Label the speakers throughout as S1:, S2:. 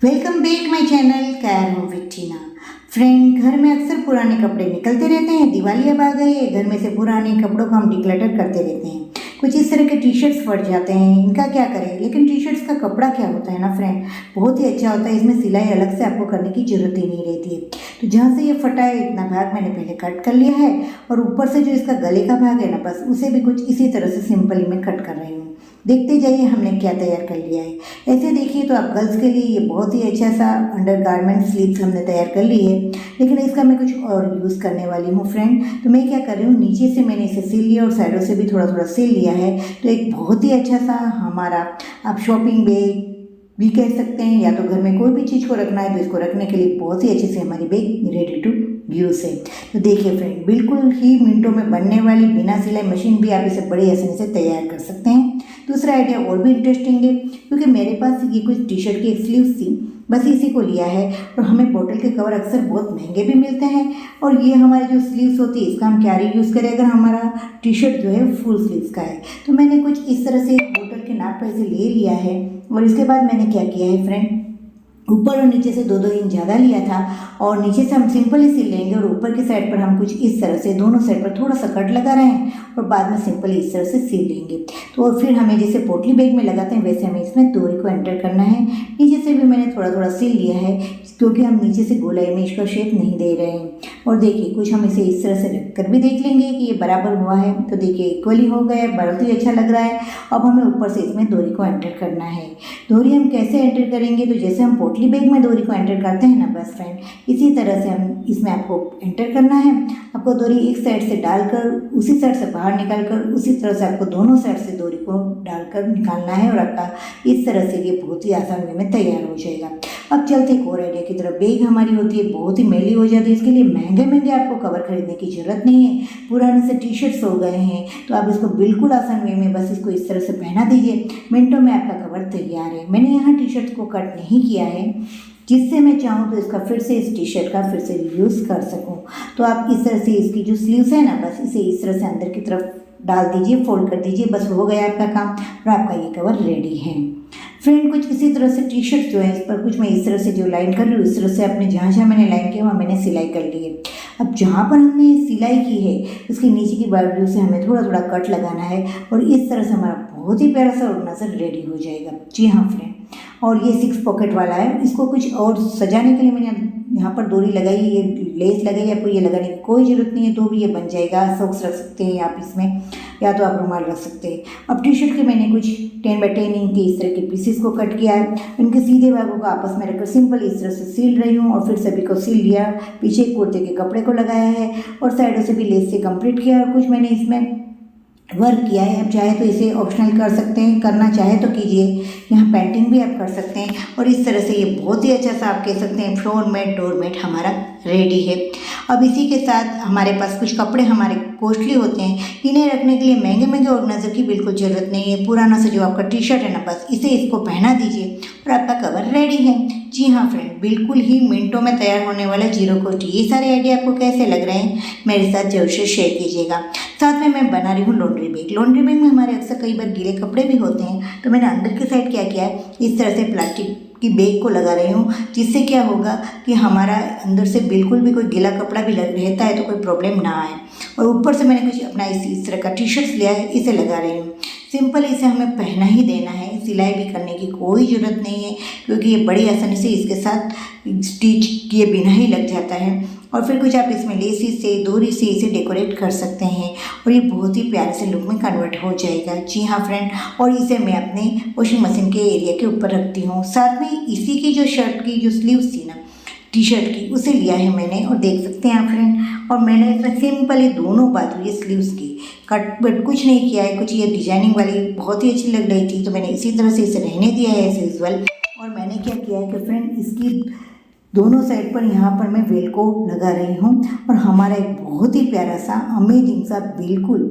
S1: Welcome back my channel care home with Tina. Friend, घर में अक्सर पुराने कपड़े निकलते रहते हैं। दिवाली अब आ गई है, घर में से पुराने कपड़ों को हम डिक्लटर करते रहते हैं। कुछ इस तरह के टी शर्ट्स फट जाते हैं, इनका क्या करें। लेकिन टी शर्ट्स का कपड़ा क्या होता है ना फ्रेंड, बहुत ही अच्छा होता है। इसमें सिलाई अलग से आपको करने की जरूरत ही नहीं रहती है। तो जहाँ से ये फटा है इतना भाग मैंने पहले कट कर लिया है, और ऊपर से जो इसका गले का भाग है ना, बस उसे भी कुछ इसी तरह से सिंपली मैं कट कर रही हूँ। देखते जाइए हमने क्या तैयार कर लिया है। ऐसे देखिए तो आप गर्ल्स के लिए ये बहुत ही अच्छा सा अंडर गारमेंट स्लीव्स हमने तैयार कर ली है। लेकिन इसका मैं कुछ और यूज़ करने वाली हूँ फ्रेंड। तो मैं क्या कर रही हूँ, नीचे से मैंने इसे सिल लिया और साइडों से भी थोड़ा थोड़ा सिल लिया है। तो एक बहुत ही अच्छा सा हमारा आप शॉपिंग बैग भी कह सकते हैं, या तो घर में कोई भी चीज़ को रखना है तो इसको रखने के लिए बहुत ही अच्छे से हमारी बैग रेडी टू यूज़ है। तो देखिए फ्रेंड, बिल्कुल ही मिनटों में बनने वाली बिना सिलाई मशीन भी आप इसे बड़ी आसानी से तैयार कर सकते हैं। दूसरा आइडिया और भी इंटरेस्टिंग है, क्योंकि मेरे पास ये कुछ टी शर्ट की एक स्लीव्स थी, बस इसी को लिया है। और हमें बॉटल के कवर अक्सर बहुत महंगे भी मिलते हैं, और ये हमारी जो स्लीव्स होती है इसका हम क्या यूज़ करें अगर हमारा टी शर्ट जो है फुल स्लीव्स का है। तो मैंने कुछ इस तरह से बॉटल के नाप पर इसे ले लिया है। और इसके बाद मैंने क्या किया है फ्रेंड, ऊपर और नीचे से 2-2 इंच ज़्यादा लिया था, और नीचे से हम सिंपल ही सिल लेंगे, और ऊपर की साइड पर हम कुछ इस तरह से दोनों साइड पर थोड़ा सा कट लगा रहे हैं, और बाद में सिंपल इस तरह से सिल लेंगे। तो और फिर हमें जैसे पोटली बैग में लगाते हैं वैसे हमें इसमें डोरी को एंटर करना है। नीचे से भी मैंने थोड़ा थोड़ा सिल लिया है, क्योंकि हम नीचे से गोलाई में इसका शेप नहीं दे रहे हैं। और देखिए कुछ हम इसे इस तरह से रख कर भी देख लेंगे कि ये बराबर हुआ है। तो देखिए इक्वली हो गया है, बहुत ही अच्छा लग रहा है। अब हमें ऊपर से इसमें डोरी को एंटर करना है। डोरी हम कैसे एंटर करेंगे, तो जैसे हम पोटली बैग में डोरी को एंटर करते हैं ना, बस फ्रेंड इसी तरह से हम इसमें आपको एंटर करना है। आपको डोरी एक साइड से डालकर उसी साइड से बाहर निकालकर उसी तरह से आपको दोनों साइड से डोरी को डालकर निकालना है, और आपका इस तरह से ये बहुत ही आसान वे में तैयार हो जाएगा। अब चलते एक और आइडिया की तरफ। बैग हमारी होती है बहुत ही मैली हो जाती है, इसके लिए महंगे महंगे आपको कवर खरीदने की जरूरत नहीं है। पुराने से टी शर्ट्स हो गए हैं तो आप इसको बिल्कुल आसान वे में बस इसको इस तरह से पहना दीजिए, मिनटों में आपका कवर तैयार है। मैंने यहाँ टी शर्ट को कट नहीं किया है, जिससे मैं चाहूँ तो इसका फिर से इस टी शर्ट का फिर से यूज़ कर सकूँ। तो आप इस तरह से इसकी जो स्लीव्स है ना, बस इसे इस तरह से अंदर की तरफ डाल दीजिए, फोल्ड कर दीजिए, बस हो गया आपका काम, और आपका ये कवर रेडी है। फ्रेंड कुछ इसी तरह से टी शर्ट जो है इस पर कुछ मैं इस तरह से जो लाइन कर रही हूँ, इस तरह से अपने जहाँ जहाँ मैंने लाइन किया वहाँ मैंने सिलाई कर ली है। अब जहाँ पर हमने सिलाई की है उसके नीचे की बाजू से हमें थोड़ा थोड़ा कट लगाना है, और इस तरह से हमारा बहुत ही प्यारा सा नज़र रेडी हो जाएगा। जी हाँ फ्रेंड, और ये 6 पॉकेट वाला है। इसको कुछ और सजाने के लिए मैंने यहाँ पर डोरी लगाई, ये लेस लगाई, आपको ये लगाने की कोई ज़रूरत नहीं है, तो भी ये बन जाएगा। सॉक्स रख सकते हैं आप इसमें, या तो आप रुमाल रख सकते हैं। अब टी शर्ट के मैंने कुछ 10 बाई 10 इंच के इस तरह के पीसेस को कट किया है। इनके सीधे भागों को आपस में रखकर सिंपल इस तरह से सील रही हूँ, और फिर सभी को सील लिया। पीछे कुर्ते के कपड़े को लगाया है, और साइडों से भी लेस से कंप्लीट किया, और कुछ मैंने इसमें वर्क किया है। आप चाहे तो इसे ऑप्शनल कर सकते हैं, करना चाहे तो कीजिए। यहाँ पेंटिंग भी आप कर सकते हैं, और इस तरह से ये बहुत ही अच्छा सा आप कह सकते हैं फ्लोर मैट डोर मैट हमारा रेडी है। अब इसी के साथ हमारे पास कुछ कपड़े हमारे कॉस्टली होते हैं, इन्हें रखने के लिए महंगे महंगे ऑर्गेनाइजर की बिल्कुल ज़रूरत नहीं है। पुराना सा जो आपका टी शर्ट है ना, बस इसे इसको पहना दीजिए और आपका कवर रेडी है। जी हाँ फ्रेंड, बिल्कुल ही मिनटों में तैयार होने वाला जीरो कॉस्ट। ये सारे आइडिया आपको कैसे लग रहे हैं मेरे साथ जरूर से शेयर कीजिएगा। साथ में मैं बना रही हूँ लॉन्ड्री बैग। लॉन्ड्री बैग में हमारे अक्सर कई बार गीले कपड़े भी होते हैं, तो मैंने अंदर की साइड क्या किया है, इस तरह से प्लास्टिक की बैग को लगा रही हूँ, जिससे क्या होगा कि हमारा अंदर से बिल्कुल भी कोई गीला कपड़ा भी रहता है तो कोई प्रॉब्लम ना आए। और ऊपर से मैंने कुछ अपना इस तरह का टी शर्ट्स लिया है, इसे लगा रही हूँ। सिंपल इसे हमें पहना ही देना है, सिलाई भी करने की कोई ज़रूरत नहीं है, क्योंकि ये बड़ी आसानी से इसके साथ स्टिच किए बिना ही लग जाता है। और फिर कुछ आप इसमें लेसी से डोरी से इसे डेकोरेट कर सकते हैं, और ये बहुत ही प्यारे से लुक में कन्वर्ट हो जाएगा। जी हाँ फ्रेंड, और इसे मैं अपने वॉशिंग मशीन के एरिया के ऊपर रखती हूँ। साथ में इसी की जो शर्ट की जो स्लीव्स थी ना टी शर्ट की, उसे लिया है मैंने, और देख सकते हैं आप फ्रेंड। और मैंने इसमें सिंपल ये दोनों बाजू ये स्लीव्स की कट बट कुछ नहीं किया है। कुछ ये डिजाइनिंग वाली बहुत ही अच्छी लग रही थी, तो मैंने इसी तरह से इसे रहने दिया है एज यूजुअल। और मैंने क्या किया है कि फ्रेंड इसकी दोनों साइड पर यहाँ पर मैं वेल को लगा रही हूँ, और हमारा एक बहुत ही प्यारा सा अमेजिंग सा बिल्कुल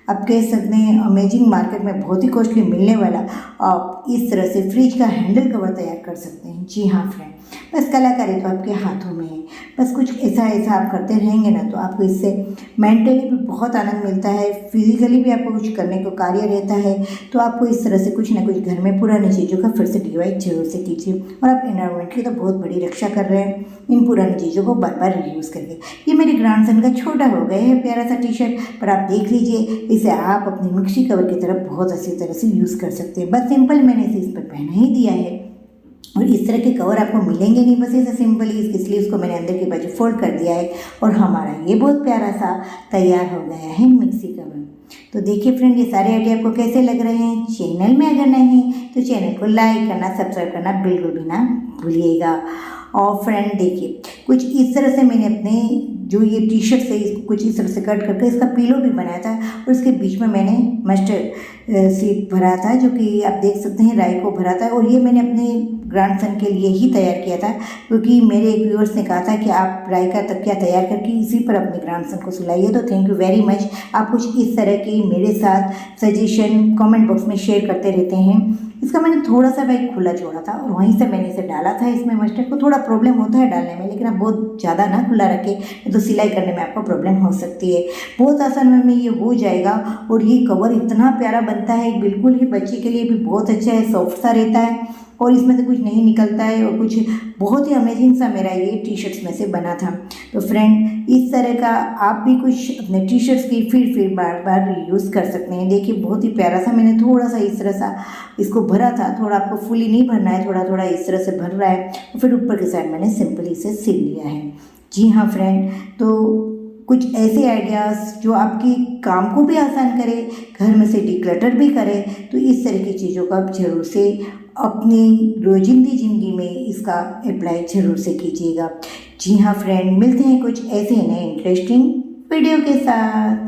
S1: आप कह सकते हैं अमेजिंग, मार्केट में बहुत ही कॉस्टली मिलने वाला आप इस तरह से फ्रिज का हैंडल कवर तैयार कर सकते हैं। जी हाँ फ्रेंड, बस कलाकारी तो आपके हाथों में है। बस कुछ ऐसा आप करते रहेंगे ना तो आपको इससे मेंटली भी बहुत आनंद मिलता है, फिजिकली भी आपको कुछ करने को कार्य रहता है। तो आपको इस तरह से कुछ ना कुछ घर में पुरानी चीज़ों का फिर से डिवाइड जरूर से कीजिए, और आप एनवायरनमेंट की तो बहुत बड़ी रक्षा कर रहे हैं इन पुरानी चीज़ों को बार बार रीयूज़ करके। ये मेरे ग्रैंडसन का छोटा हो गया है प्यारा सा टी शर्ट, पर आप देख लीजिए इसे आप अपनी मिक्सी कवर की तरफ बहुत अच्छी तरह से यूज़ कर सकते हैं। बस सिंपल मैंने इसे इस पर पहना ही दिया है, और इस तरह के कवर आपको मिलेंगे नहीं बस ऐसे सिंपली। इसकी स्लीव्स को मैंने अंदर की बाजू फोल्ड कर दिया है, और हमारा ये बहुत प्यारा सा तैयार हो गया है मिक्सी कवर। तो देखिए फ्रेंड, ये सारे आइडिया आपको कैसे लग रहे हैं। चैनल में अगर नहीं तो चैनल को लाइक करना, सब्सक्राइब करना बिल्कुल भी ना भूलिएगा। और फ्रेंड देखिए, कुछ इस तरह से मैंने अपने जो ये टी शर्ट से कुछ इस तरह से कट करके इसका पिलो भी बनाया था, और इसके बीच में मैंने मस्टर्ड सीड भरा था, जो कि आप देख सकते हैं राई को भरा था। और ये मैंने अपने ग्रैंडसन के लिए ही तैयार किया था, क्योंकि मेरे एक व्यूअर्स ने कहा था कि आप राई का तकिया तैयार करके इसी पर अपने ग्रैंडसन को सुलाइए। तो थैंक यू वेरी मच। आप कुछ इस तरह की मेरे साथ सजेशन कमेंट बॉक्स में शेयर करते रहते हैं। इसका मैंने थोड़ा सा बैग खुला छोड़ा था, और वहीं से मैंने इसे डाला था। इसमें मस्टर्ड को थोड़ा प्रॉब्लम होता है डालने में, लेकिन आप बहुत ज़्यादा ना खुला रखें तो सिलाई करने में आपको प्रॉब्लम हो सकती है। बहुत आसान में ये हो जाएगा, और ये कवर इतना प्यारा बनता है, बिल्कुल ही बच्चे के लिए भी बहुत अच्छा है, सॉफ्ट सा रहता है, और इसमें से कुछ नहीं निकलता है, और कुछ बहुत ही अमेजिंग सा मेरा ये टी शर्ट्स में से बना था। तो फ्रेंड, इस तरह का आप भी कुछ अपने टी शर्ट्स की फिर बार बार यूज़ कर सकते हैं। देखिए बहुत ही प्यारा सा मैंने थोड़ा सा इस तरह सा इसको भरा था, थोड़ा आपको फुली नहीं भरना है, थोड़ा थोड़ा इस तरह से भर रहा है, और फिर ऊपर की साइड मैंने सिंपली इसे सिल लिया है। जी हाँ फ्रेंड, तो कुछ ऐसे आइडियाज़ जो आपकी काम को भी आसान करे, घर में से डिक्लटर भी करे, तो इस तरह की चीज़ों को आप जरूर से अपनी रोजिंदी ज़िंदगी में इसका अप्लाई जरूर से कीजिएगा। जी हाँ फ्रेंड, मिलते हैं कुछ ऐसे नए इंटरेस्टिंग वीडियो के साथ।